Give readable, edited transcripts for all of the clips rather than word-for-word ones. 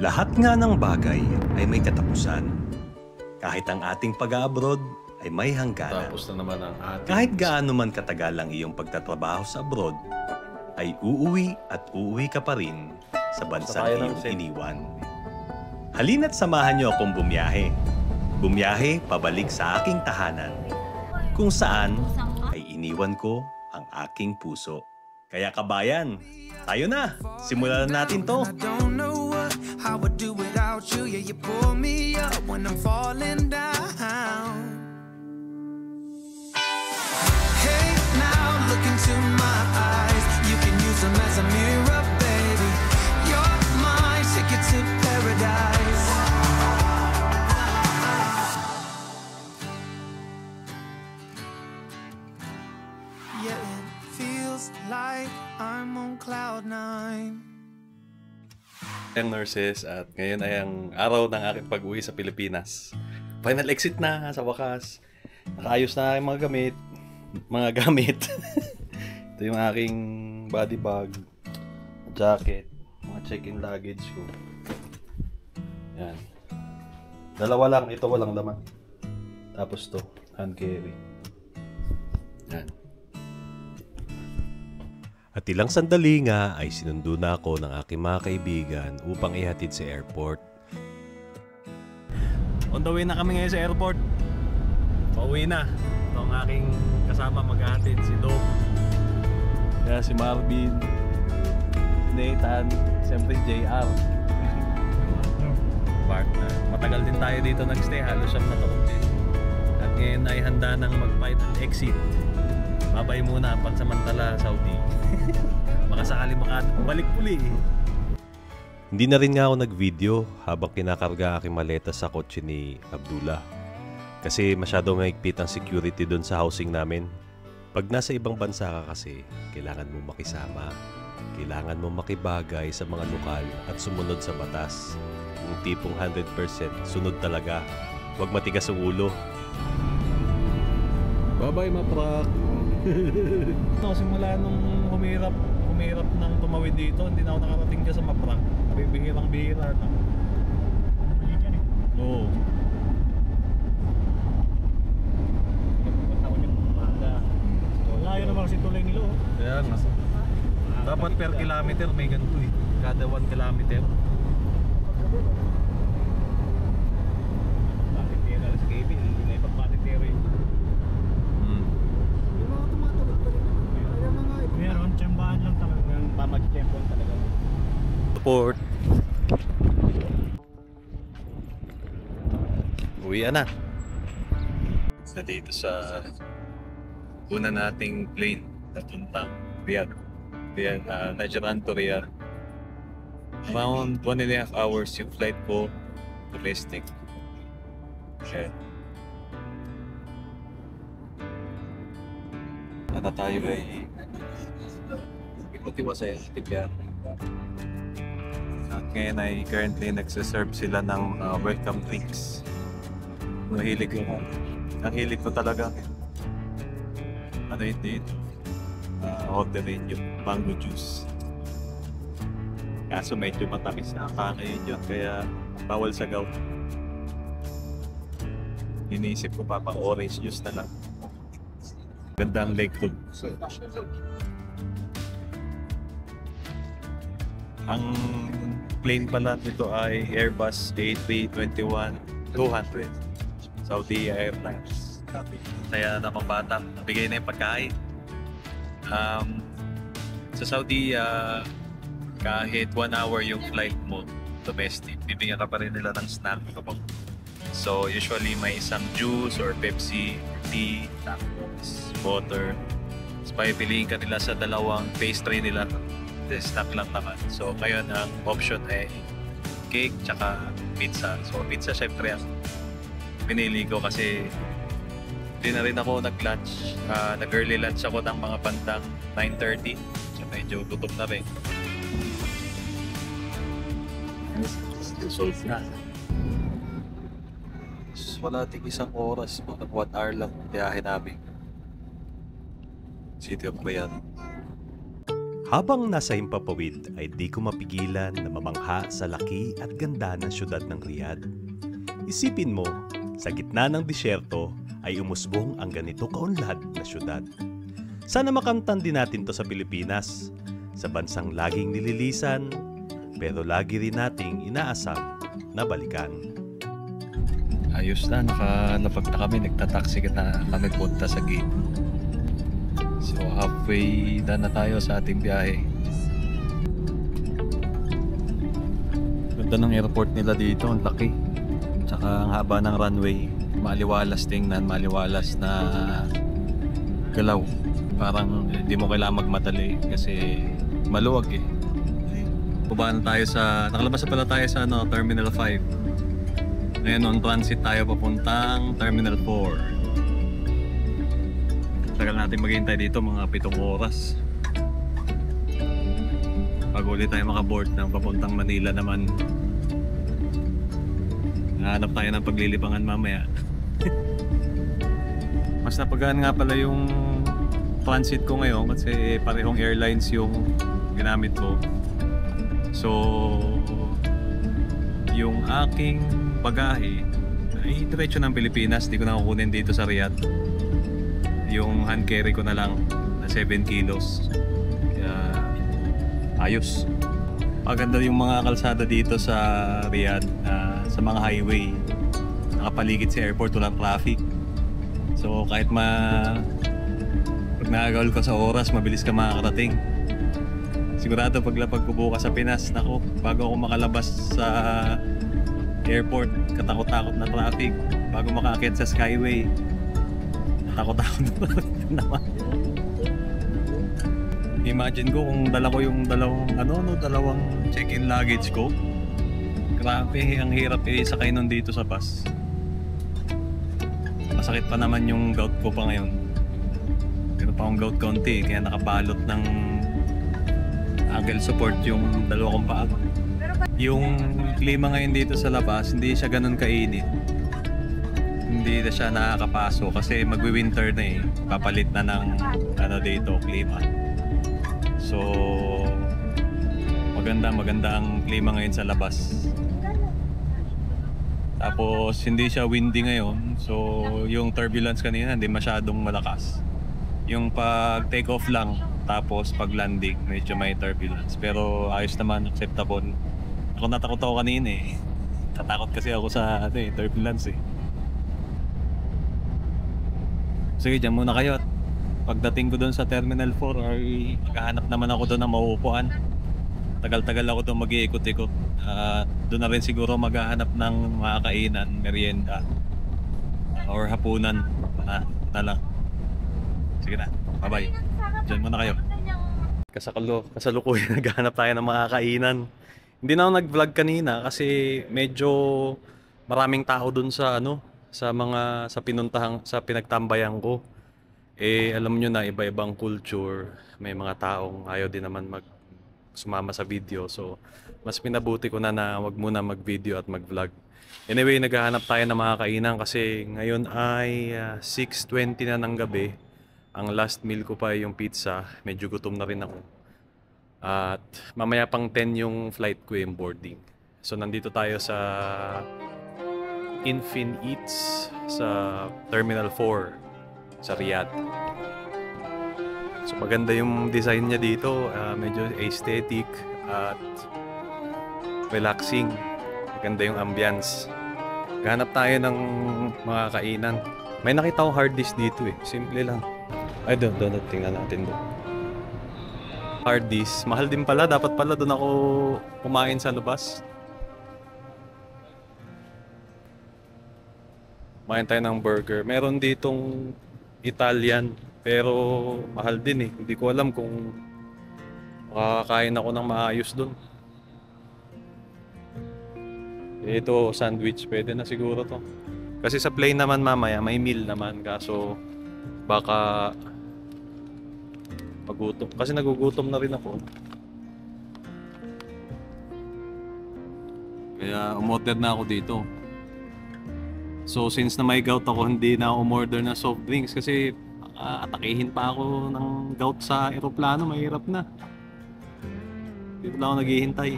Lahat nga ng bagay ay may katapusan. Kahit ang ating pag-abroad ay may hangganan. Tapos na naman ang ating... Kahit gaano man katagal ang iyong pagtatrabaho sa abroad, ay uuwi at uuwi ka pa rin sa bansang iyong iniwan. Halina't samahan niyo akong bumiyahe. Bumiyahe pabalik sa aking tahanan, kung saan ay iniwan ko ang aking puso. Kaya kabayan, tayo na! Simulan na natin to! How I do without you, yeah, you pull me up when I'm falling down. Hey, now look into my eyes. You can use them as a mirror, baby. You're mine, take it to paradise. Yeah, it feels like I'm on cloud nine. Ang nurses at ngayon ay ang araw ng aking pag-uwi sa Pilipinas. Final exit na sa wakas. Nakaayos na ang mga gamit. Ito yung aking body bag, jacket, mga check-in luggage ko. Yan. Dalawa lang, ito walang laman. Tapos to, hand carry. Yan. At ilang sandali nga ay sinundo na ako ng aking mga kaibigan upang ihatid sa airport. On the way na kami ngayon sa airport. Pauwi na. Ito ang aking kasama maghahatid, si Dom. Kaya si Marvin, Nathan, siyempre JR. Partner. Matagal din tayo dito nagstay, halos siyang nataon din. At ngayon ay handa nang mag-fight and exit. Babay muna pansamantala Saudi. Baka sakali makabalik uli eh. Hindi na rin nga ako nag-video habang kinakarga aking maleta sa kotse ni Abdullah. Kasi masyado mahigpit ang security doon sa housing namin. Pag nasa ibang bansa ka kasi, kailangan mo makisama. Kailangan mo makibagay sa mga lokal at sumunod sa batas. Yung tipong 100% sunod talaga. Huwag matigas ang ulo. Bye-bye, maprak! No, simula nung humirap nang tumawid dito, hindi na ako nakarating dyan sa maprak. Bihirang-bihira na. Oo. Layo naman kasi tulay nilo. Kaya nga. Dapat per kilometer may ganito eh. Kada 1 kilometer. Patitera sa KB, hindi na ipagpatitera yun. Meron, tiyembahan lang talaga yung pamag-tiyempo talaga. Support. Uwi na. Sa dito sa una nating plane na puntang Riyadh. Najran to Riyadh. Around 1.5 hours yung flight ko domestic. Okay. At tayo ay ikuti-wasay tipyan. At ngayon ay currently nagsiserve sila ng welcome drinks. Ang hilig ko talaga. Ano yun? Orderin yung mango juice. Kaso medyo matamis na ngayon yun, kaya bawal sa gout. Iniisip ko pa orange juice na lang. Ganda ang leg food. Ang plane pala nito ay Airbus A321-200 Saudi Airlines. Kaya na pang bata, nabigay na yung pagkain. Sa Saudi, kahit 1 hour yung flight mo domestic, bibigyan ka pa rin nila ng snack. So usually may isang juice or Pepsi, tea, tapos water. Tapos pipiliin ka nila sa dalawang pastry nila. Snack lang naman. So ngayon ang option ay cake tsaka pizza. So pizza syempre ang pinili ko kasi hindi na rin ako nag-lunch. Nag-early lunch ako ng mga bandang 9:30. So medyo gutom na rin. Solve na. Wala tig isang oras. 1 hour lang biyahe namin. City of Riyadh. Habang nasa Himpapawid ay di ko mapigilan na mamangha sa laki at ganda ng syudad ng Riyadh. Isipin mo, sa gitna ng disyerto ay umusbong ang ganito kaunlad na syudad. Sana makamtan din natin to sa Pilipinas, sa bansang laging nililisan, pero lagi rin nating inaasam na balikan. Ayos na, nakalapag na kami, nagtataksi na kami punta sa gate. So halfway na tayo sa ating biyahe. Ganda ng airport nila dito, ang laki. Tsaka ang haba ng runway, maliwalas tingnan, maliwalas na galaw. Parang hindi mo kailangan magmadali kasi maluwag eh. Baba na tayo nakalabas na pala tayo sa Terminal 5. Ngayon on transit tayo papuntang Terminal 4. Tagal natin maghintay dito, mga 7 oras. Bago ulit tayo makaboard ng papuntang Manila naman. Nahanap tayo ng paglilibangan mamaya. Mas napagaan nga pala yung transit ko ngayon kasi parehong airlines yung ginamit ko. So, yung aking bagahe ay diretso ng Pilipinas, di ko na kukunin dito sa Riyadh. Yung hand carry ko na lang na 7 kilos. Kaya ayos. Maganda yung mga kalsada dito sa Riyadh, sa mga highway. Nakapaligid sa airport, walang traffic. So kahit pag nakagawal ka sa oras, mabilis ka makakarating. Sigurado paglapag ko bukas sa Pinas, nako, bago ako makalabas sa airport, katakot-takot na traffic. Bago makaakyat sa Skyway, takot-takot naman. Imagine ko kung dala ko yung dalawang check-in luggage ko. Grabe, ang hirap sakay nun dito sa bus. Masakit pa naman yung gout ko pa ngayon. Pero pa akong gout konti, kaya nakabalot ng ankle support yung dalawa kong paa. Yung klima ngayon dito sa labas, hindi siya ganun kainit. Hindi na siya nakakapaso kasi magwi-winter na eh. Papalit na ng dito, klima. So maganda ang klima ngayon sa labas. Tapos hindi siya windy ngayon. So yung turbulence kanina hindi masyadong malakas. Yung pag take off lang, tapos pag landing medyo may turbulence. Pero ayos naman, acceptable. Ako natakot ako kanina eh. Tatakot kasi ako sa turbulence eh. Sige, dyan muna kayo. Pagdating ko doon sa Terminal 4 ay maghahanap naman ako doon ng mauupuan. Tagal-tagal ako doon mag-iikot-ikot. Doon na rin siguro maghahanap ng mga kainan, merienda or hapunan na lang. Sige na, bye-bye. Dyan muna kayo. Kasalukuyan naghahanap tayo ng mga kainan. Hindi na ako nag-vlog kanina kasi medyo maraming tao doon sa sa pinagtambayan ko. Alam nyo na, iba-ibang culture, may mga taong ayaw din naman sumama sa video. So mas pinabuti ko na wag muna mag-video at mag-vlog. Anyway, naghahanap tayo ng mga kainan kasi ngayon ay 6:20 na ng gabi. Ang last meal ko pa yung pizza. Medyo gutom na rin ako. At mamaya pang 10 yung flight ko, yung boarding. So nandito tayo sa Infin Eats sa Terminal 4 sa Riyadh. So maganda yung design niya dito, medyo aesthetic at relaxing. Maganda yung ambience. Ganap tayo ng mga kainan. May nakita akong hard disk dito eh. Simple lang. Ay, doon. Tingnan natin doon. Hard disk. Mahal din pala. Dapat pala doon ako kumain sa labas. Kumain tayo ng burger. Meron ditong Italian. Pero mahal din eh. Hindi ko alam kung makakain ako ng maayos doon. Ito, sandwich. Pwede na siguro to. Kasi sa plane naman mamaya, may meal naman. Kaso baka magutom. Kasi nagugutom na rin ako. Kaya umorder na ako dito. So since na may gout ako, hindi na umorder na soft drinks. Kasi atakihin pa ako ng gout sa eroplano. Mahirap na. Dito na ako naghihintay.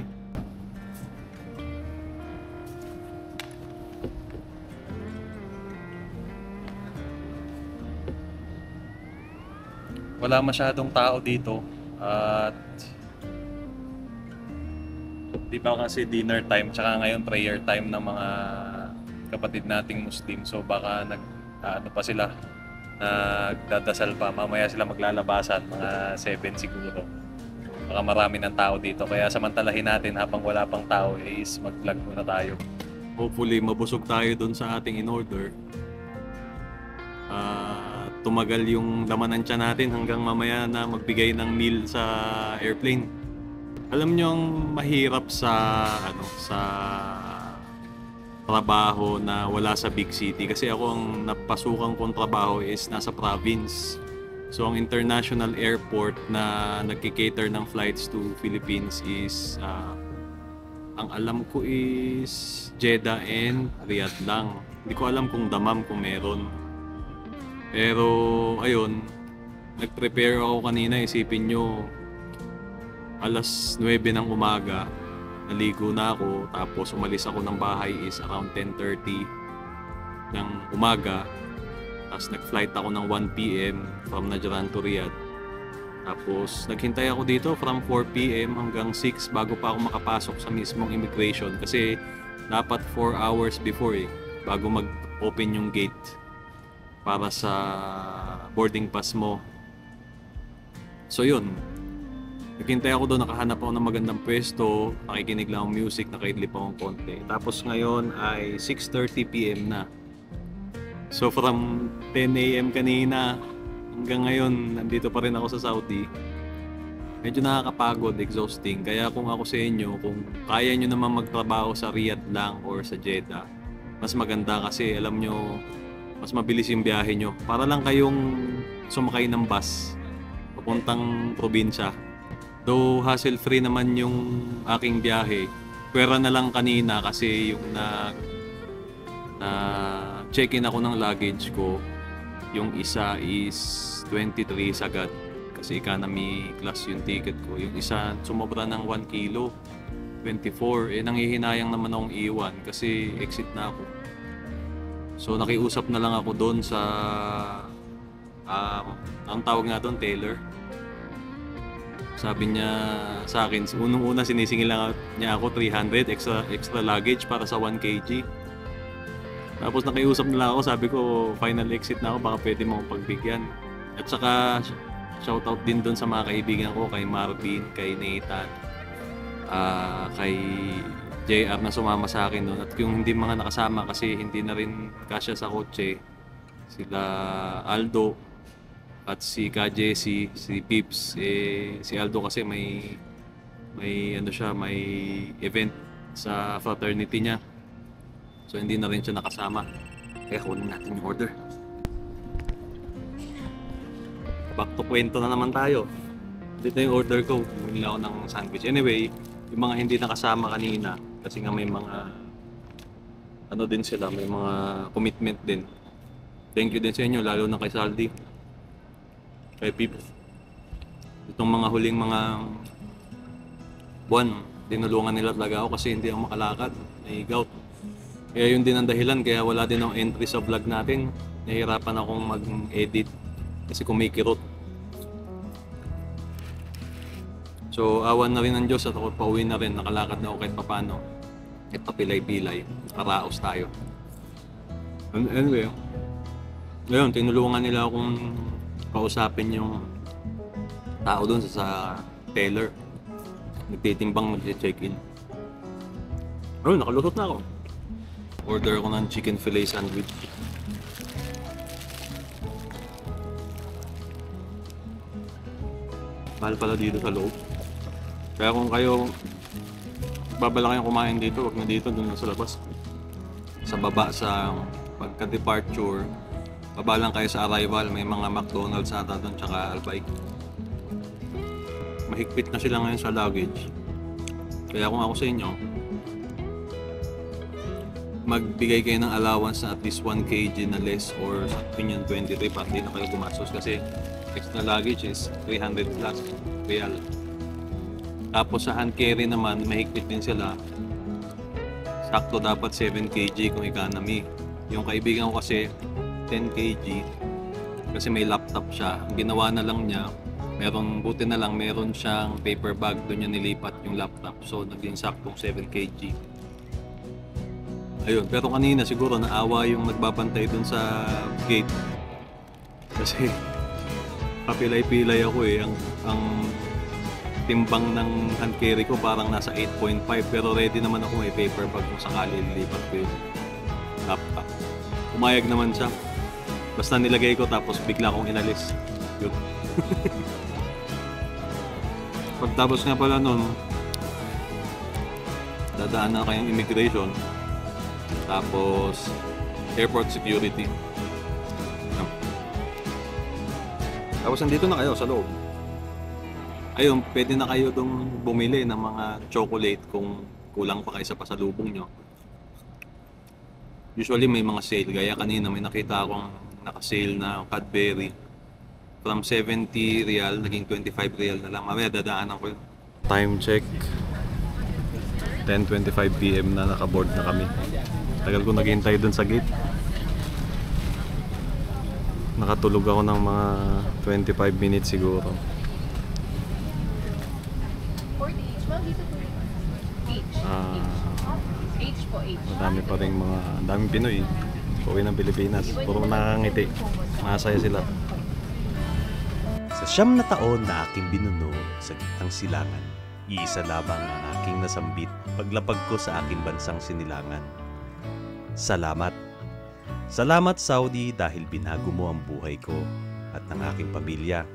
Wala masyadong tao dito at di ba kasi dinner time tsaka ngayon prayer time ng mga kapatid nating Muslim, so baka ano pa sila, nagdadasal pa, mamaya sila maglalabasan mga 7 siguro. Baka marami ng tao dito, kaya samantalahin natin habang wala pang tao is mag-vlog muna tayo. Hopefully mabusog tayo dun sa ating in-order. Tumagal yung laman ng tiyan natin hanggang mamaya na magbigay ng meal sa airplane. Alam nyo ang mahirap sa trabaho na wala sa big city, kasi ako ang napasukan kong trabaho is nasa province. So ang international airport na nagki-cater ng flights to Philippines is ang alam ko is Jeddah and Riyadh lang. Hindi ko alam kung Dammam kung meron. Pero ayun, nag-prepare ako kanina, isipin nyo, alas 9 ng umaga, naligo na ako, tapos umalis ako ng bahay is around 10:30 ng umaga. Tapos nag-flight ako ng 1 PM from Najran to Riyadh. Tapos naghintay ako dito from 4 PM hanggang 6 bago pa ako makapasok sa mismong immigration, kasi dapat 4 hours before bago mag-open yung gate para sa boarding pass mo. So yun, naghintay ako doon, nakahanap ako ng magandang pwesto, nakikinig lang akong music, nakaidlip akong konti. Tapos ngayon ay 6:30 PM na. So from 10 AM kanina hanggang ngayon, nandito pa rin ako sa Saudi. Medyo nakakapagod, exhausting. Kaya kung ako sa inyo, kung kaya nyo naman magtrabaho sa Riyadh lang or sa Jeddah, mas maganda kasi alam nyo, mas mabilis yung biyahe nyo. Para lang kayong sumakay ng bus papuntang probinsya. Though hassle-free naman yung aking biyahe, pwera na lang kanina kasi yung check-in ako ng luggage ko, yung isa is 23 sagad kasi economy class yung ticket ko. Yung isa sumobra ng 1 kilo, 24. Nanghihinayang naman akong iwan kasi exit na ako. So nakiusap na lang ako doon sa ang tawag nga doon, Taylor. Sabi niya sa akin, unang-una sinisingil lang niya ako 300 extra luggage para sa 1 kg. Tapos nakiusap na lang ako, sabi ko final exit na ako, baka pwede mo pagbigyan. At saka shoutout din doon sa mga kaibigan ko, kay Marvin, kay Nathan, kay JR na sumama sa akin doon. At yung hindi mga nakasama kasi hindi na rin kasya sa kotse, sila Aldo at si Ka Jessie, si Pips. Si Aldo kasi may event sa fraternity niya. So hindi na rin siya nakasama. Kaya kunin natin yung order. Back to kwento na naman tayo. Dito yung order ko. Bumili ako ng sandwich. Anyway, yung mga hindi nakasama kanina, kasi nga may mga din sila, may mga commitment din. Thank you din sa inyo, lalo na kay Saldi, kay Pip. Itong mga huling mga buwan, tinulungan nila talaga ako kasi hindi ako makalakad, may gout. Kaya yun din ang dahilan, kaya wala din akong entry sa vlog natin. Nahihirapan akong mag-edit kasi kumikirot. So awan na rin ng Diyos at ako pauwi na rin, nakalakad na ako kahit papano. Kahit papilay-pilay, nakaraos tayo. Anyway, ngayon tinulungan nila akong kausapin yung tao doon sa teller. Nagtitimbang, nag-check-in. Ayun, nakalusot na ako. Order ako ng chicken fillet sandwich. Mahal pala dito sa loob. Kaya kung kayo babala kayong kumain dito, wag na dito, doon na sa labas. Sa baba, sa pagka-departure, baba lang kayo sa arrival, may mga McDonald's ata doon, tsaka Albay. Mahigpit na sila ngayon sa luggage. Kaya kung ako sa inyo, magbigay kayo ng allowance na at least 1 kg na less or sa opinion 23 para hindi na kayo gumastos kasi extra luggage is 300 plus real. Tapos sa hand carry naman, mahigpit din sila. Sakto dapat 7 kg kung economy. Yung kaibigan ko kasi 10 kg kasi may laptop siya. Ang ginawa na lang niya, buti na lang meron siyang paper bag, doon niya nilipat yung laptop. So naging saktong 7 kg. Ayun, pero kanina siguro naawa yung nagbabantay doon sa gate. Kasi kapilay-pilay ako eh. Ang timbang ng hand carry ko parang nasa 8.5 pero ready naman ako may paper bag kung sakali lilipat ko yung laptop. Umayag naman siya. Basta nilagay ko tapos bigla akong inalis. Yun. Pagtapos nga pala nun, dadaan na kayong immigration. Tapos airport security. Tapos nandito na kayo sa loob. Ayun, pwede na kayo dong bumili ng mga chocolate kung kulang pa kayo sa pasalubong nyo. Usually may mga sale. Gaya kanina may nakita akong naka-sale na Cadbury. From 70 real, naging 25 real na lang. Mamaya dadaanan ko yun. Time check. 10:25 PM na nakaboard na kami. Tagal ko naghihintay dun sa gate. Nakatulog ako ng mga 25 minutes siguro. 40 each. Well, dito po. Each. Each po, each. Madami pa rin daming Pinoy. Uwi ng Pilipinas. Puro nakangiti. Masaya sila. Sa 9 na taon na aking binuno sa gitnang silangan, iisa lamang ang aking nasambit paglapag ko sa aking bansang sinilangan. Salamat. Salamat Saudi dahil binago mo ang buhay ko at ng aking pamilya.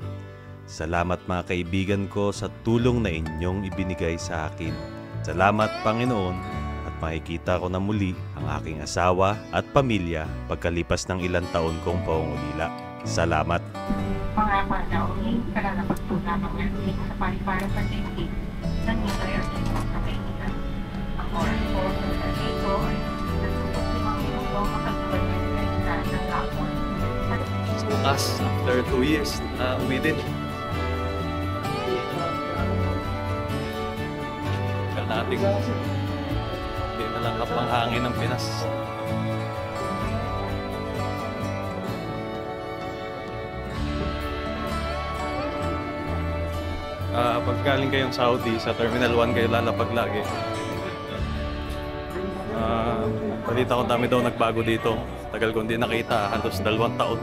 Salamat mga kaibigan ko sa tulong na inyong ibinigay sa akin. Salamat Panginoon at makikita ko na muli ang aking asawa at pamilya pagkalipas ng ilang taon kong pangungulila. Salamat. Mga panauhin, kalalapas po lamang natin sa paliparan sa safety ng nuclear safety sa kaibigan. Ang oras po sa dito ay nagtutok 5 minuto makagubad ng sa ng hapon. Bukas, after 2 years, uwi din. Kaya natin, hindi na lang kapanghangin ng Pinas. Pag galing kayong Saudi, sa Terminal 1 kayo lalapag lagi. Balita ko dami daw nagbago dito. Tagal ko hindi nakita, halos 2 taon.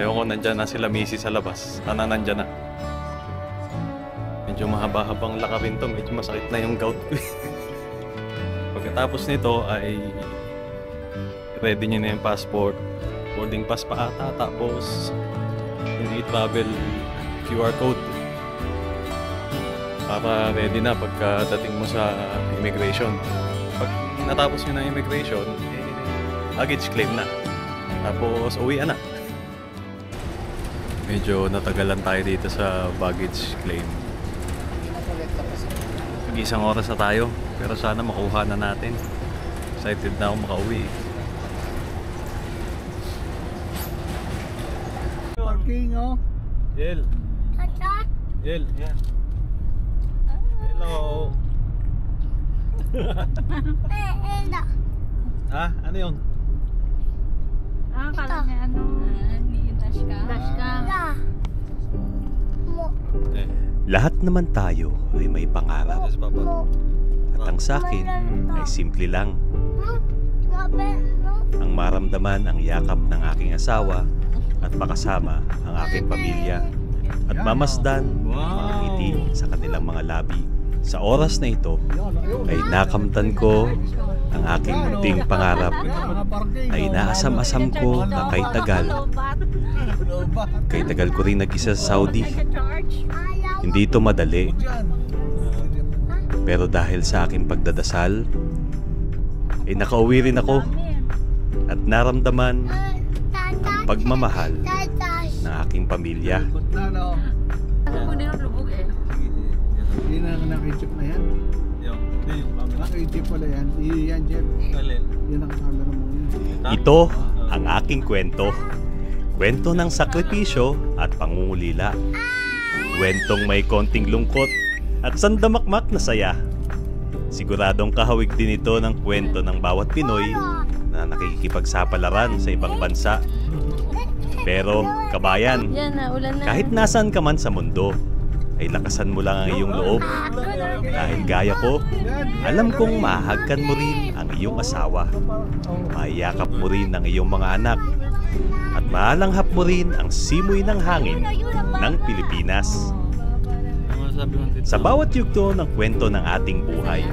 Ewan ko, nandyan na sila Missy sa labas. Sana nandyan na. Medyo mahaba-habang lakarin to, medyo masakit na yung gout ko. Pagkatapos nito ay ready nyo na yung passport. Boarding pass pa ata, tapos yung e-travel QR code para ready na pagkadating mo sa immigration. Pag natapos nyo na immigration, luggage claim na. Tapos uwi na. Medyo natagalan tayo dito sa baggage claim. Mag-isang oras na tayo, pero sana makuha na natin. Excited na ako makauwi. Parking, oh. Jel. Jel, yan. Hello. Ha? Ano yun? Kala niya ano? Dashcam. Eh, Lahat naman tayo ay may pangarap yes, Papa. at ang sakin ay simple lang. Ang maramdaman ang yakap ng aking asawa at makasama ang aking pamilya at mamasdan ang ngiti sa kanilang mga labi. Sa oras na ito ay nakamtan ko ang aking munting pangarap na inaasam-asam ko na kay tagal. Kay tagal ko rin nag-isa sa Saudi. Hindi ito madali. Pero dahil sa aking pagdadasal, ay nakauwi rin ako at naramdaman ang pagmamahal ng aking pamilya. Kunin ang lubog eh. Hindi na naka-chip na yan. Yung Naka-chip pala yan. Yan, Jeff. alin. Yan ang camera mo yun. Ito ang aking kwento Kwento ng sakripisyo at pangungulila. Kwentong may konting lungkot at sandamakmak na saya. Siguradong kahawig din ito ng kwento ng bawat Pinoy na nakikipagsapalaran sa ibang bansa. Pero, kabayan, kahit nasan ka man sa mundo, ay lakasan mo lang ang iyong loob. Dahil gaya ko, alam kong mahagkan mo rin ang iyong asawa. Maiyakap mo rin ang iyong mga anak. At malanghap mo rin ang simoy ng hangin ng Pilipinas. Sa bawat yugto ng kwento ng ating buhay,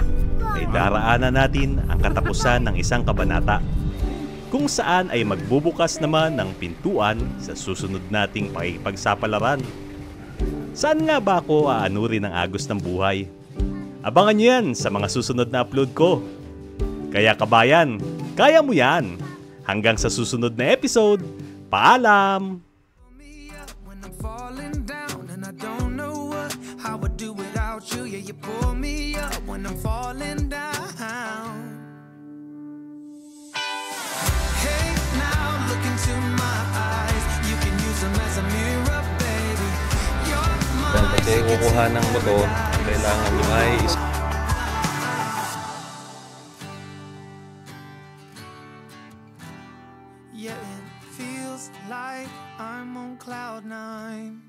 ay daraanan natin ang katapusan ng isang kabanata, kung saan ay magbubukas naman ng pintuan sa susunod nating pakikipagsapalaran. Saan nga ba ako aanurin ang agos ng buhay? Abangan nyo yan sa mga susunod na upload ko. Kaya kabayan, kaya mo yan! Hanggang sa susunod na episode, paalam! Me up when I'm falling down and I don't know how I do without you. Yeah, you pull me up when I'm falling down. Hey, now look into my eyes. You can use them as a mirror, baby. You're my Kasi kukuha ng motor, kailangan nyo ay Yeah, it feels like I'm on cloud nine.